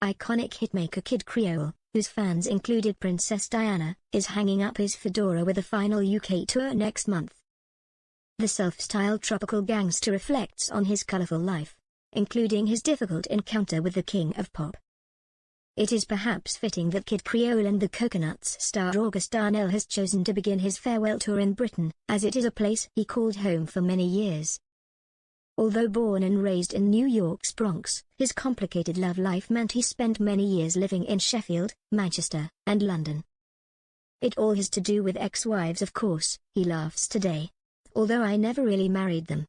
Iconic hitmaker Kid Creole, whose fans included Princess Diana, is hanging up his fedora with a final UK tour next month. The self-styled Tropical Gangster reflects on his colourful life, including his difficult encounter with the king of pop. It is perhaps fitting that Kid Creole and the Coconuts star August Darnell has chosen to begin his farewell tour in Britain, as it is a place he called home for many years. Although born and raised in New York's Bronx, his complicated love life meant he spent many years living in Sheffield, Manchester, and London. It all has to do with ex-wives, of course, he laughs today. Although I never really married them.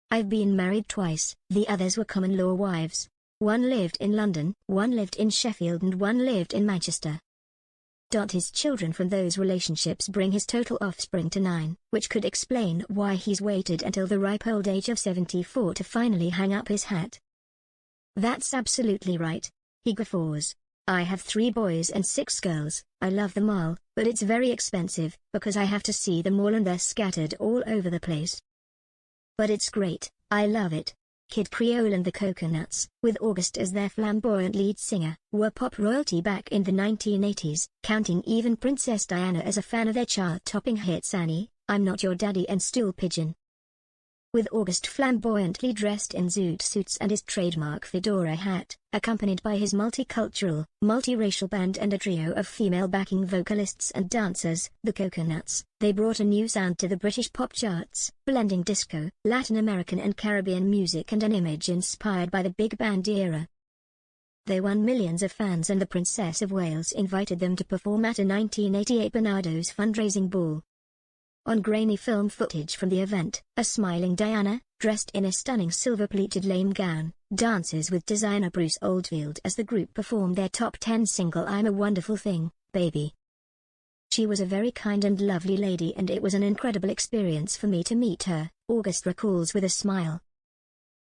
I've been married twice, the others were common-law wives. One lived in London, one lived in Sheffield and one lived in Manchester. His children from those relationships bring his total offspring to 9, which could explain why he's waited until the ripe old age of 74 to finally hang up his hat. That's absolutely right. He guffaws. I have 3 boys and 6 girls, I love them all, but it's very expensive, because I have to see them all and they're scattered all over the place. But it's great, I love it. Kid Creole and the Coconuts, with August as their flamboyant lead singer, were pop royalty back in the 1980s, counting even Princess Diana as a fan of their chart-topping hits Annie, I'm Not Your Daddy and Stool Pigeon. With August flamboyantly dressed in zoot suits and his trademark fedora hat, accompanied by his multicultural, multiracial band and a trio of female backing vocalists and dancers, the Coconuts, they brought a new sound to the British pop charts, blending disco, Latin American and Caribbean music and an image inspired by the big band era. They won millions of fans and the Princess of Wales invited them to perform at a 1988 Barnardo's fundraising ball. On grainy film footage from the event, a smiling Diana, dressed in a stunning silver-pleated lame gown, dances with designer Bruce Oldfield as the group performed their top 10 single I'm a Wonderful Thing, Baby. She was a very kind and lovely lady and it was an incredible experience for me to meet her, August recalls with a smile.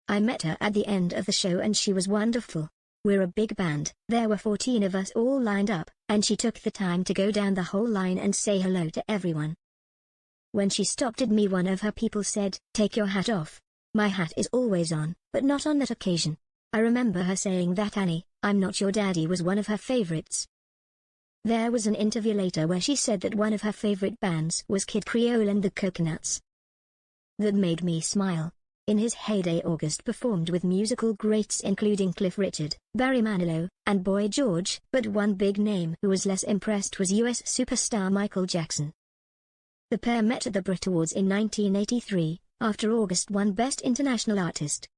I met her at the end of the show and she was wonderful. We're a big band, there were 14 of us all lined up, and she took the time to go down the whole line and say hello to everyone. When she stopped at me, one of her people said, "Take your hat off." My hat is always on, but not on that occasion. I remember her saying that Annie, I'm Not Your Daddy was one of her favorites. There was an interview later where she said that one of her favorite bands was Kid Creole and the Coconuts. That made me smile. In his heyday, August performed with musical greats including Cliff Richard, Barry Manilow, and Boy George, but one big name who was less impressed was US superstar Michael Jackson. The pair met at the Brit Awards in 1983, after August won Best International Artist.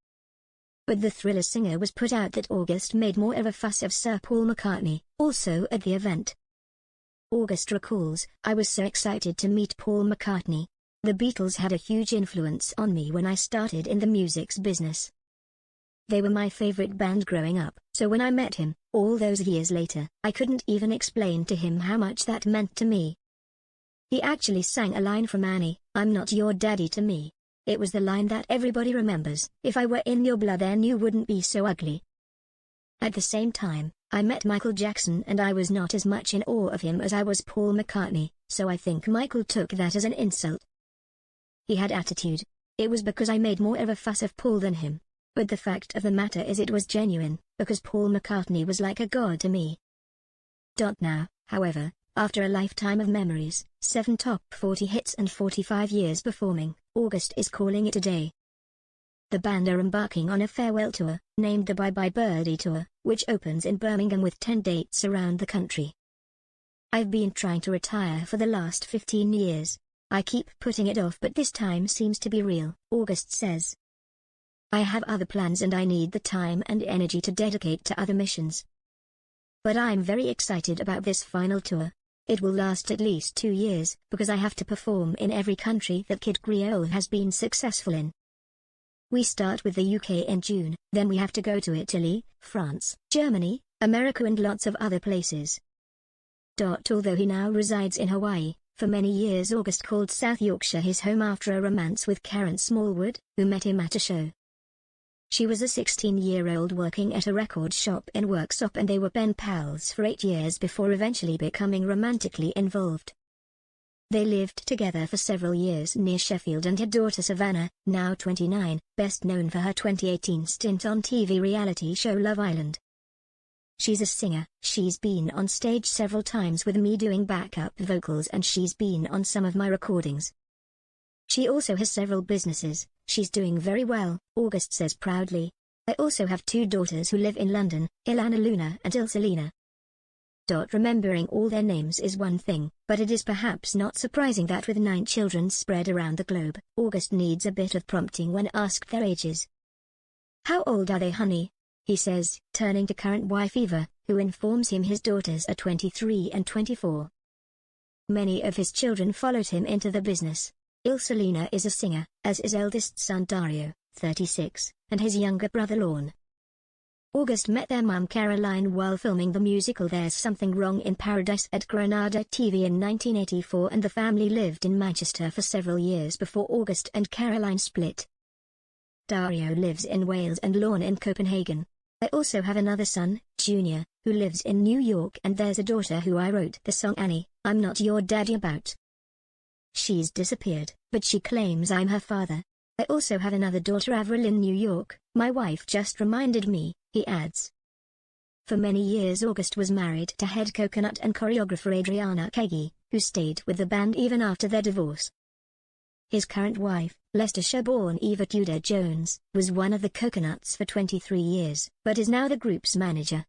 But the Thriller singer was put out that August made more of a fuss of Sir Paul McCartney, also at the event. August recalls, I was so excited to meet Paul McCartney. The Beatles had a huge influence on me when I started in the music's business. They were my favorite band growing up, so when I met him, all those years later, I couldn't even explain to him how much that meant to me. He actually sang a line from Annie, I'm Not Your Daddy to me. It was the line that everybody remembers, if I were in your blood then you wouldn't be so ugly. At the same time, I met Michael Jackson and I was not as much in awe of him as I was Paul McCartney, so I think Michael took that as an insult. He had attitude. It was because I made more of a fuss of Paul than him. But the fact of the matter is it was genuine, because Paul McCartney was like a god to me. Now, however, after a lifetime of memories, 7 top 40 hits and 45 years performing, August is calling it a day. The band are embarking on a farewell tour, named the Bye Bye Birdie Tour, which opens in Birmingham with 10 dates around the country. I've been trying to retire for the last 15 years. I keep putting it off but this time seems to be real, August says. I have other plans and I need the time and energy to dedicate to other missions. But I'm very excited about this final tour. It will last at least 2 years, because I have to perform in every country that Kid Creole has been successful in. We start with the UK in June, then we have to go to Italy, France, Germany, America and lots of other places. Although he now resides in Hawaii, for many years August called South Yorkshire his home after a romance with Karen Smallwood, who met him at a show. She was a 16-year-old working at a record shop in Worksop and they were pen pals for 8 years before eventually becoming romantically involved. They lived together for several years near Sheffield and had daughter Savannah, now 29, best known for her 2018 stint on TV reality show Love Island. She's a singer. She's been on stage several times with me doing backup vocals, and she's been on some of my recordings. She also has several businesses. She's doing very well, August says proudly. I also have 2 daughters who live in London, Ilana Luna and Ilselina. Remembering all their names is one thing, but it is perhaps not surprising that with 9 children spread around the globe, August needs a bit of prompting when asked their ages. How old are they, honey? He says, turning to current wife Eva, who informs him his daughters are 23 and 24. Many of his children followed him into the business. Ilselina is a singer, as is eldest son Dario, 36, and his younger brother Lorne. August met their mum Caroline while filming the musical There's Something Wrong in Paradise at Granada TV in 1984, and the family lived in Manchester for several years before August and Caroline split. Dario lives in Wales and Lorne in Copenhagen. I also have another son, Junior, who lives in New York, and there's a daughter who I wrote the song Annie, I'm Not Your Daddy about. She's disappeared, but she claims I'm her father. I also have another daughter, Avril, in New York. My wife just reminded me, he adds. For many years August was married to head coconut and choreographer Adriana Kagi, who stayed with the band even after their divorce. His current wife, Leicestershire-born Eva Tudor Jones, was one of the Coconuts for 23 years, but is now the group's manager.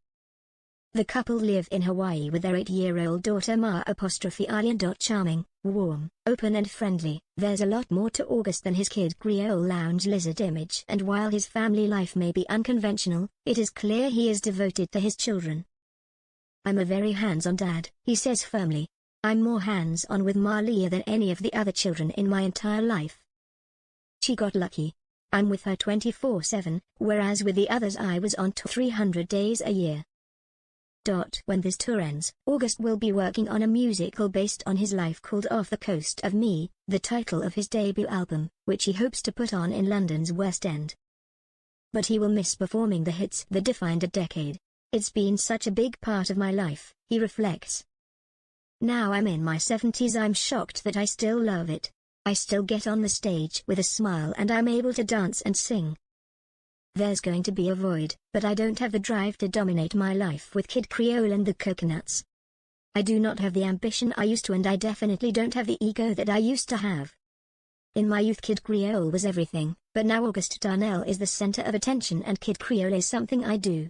The couple live in Hawaii with their 8-year-old daughter Ma'. Charming, warm, open and friendly. There's a lot more to August than his Kid Creole lounge lizard image, and while his family life may be unconventional, it is clear he is devoted to his children. I'm a very hands-on dad, he says firmly. I'm more hands-on with Malia than any of the other children in my entire life. She got lucky. I'm with her 24/7, whereas with the others I was on tour 300 days a year. When this tour ends, August will be working on a musical based on his life called Off the Coast of Me, the title of his debut album, which he hopes to put on in London's West End. But he will miss performing the hits that defined a decade. It's been such a big part of my life, he reflects. Now I'm in my 70s, I'm shocked that I still love it. I still get on the stage with a smile and I'm able to dance and sing. There's going to be a void, but I don't have the drive to dominate my life with Kid Creole and the Coconuts. I do not have the ambition I used to, and I definitely don't have the ego that I used to have. In my youth Kid Creole was everything, but now August Darnell is the center of attention and Kid Creole is something I do.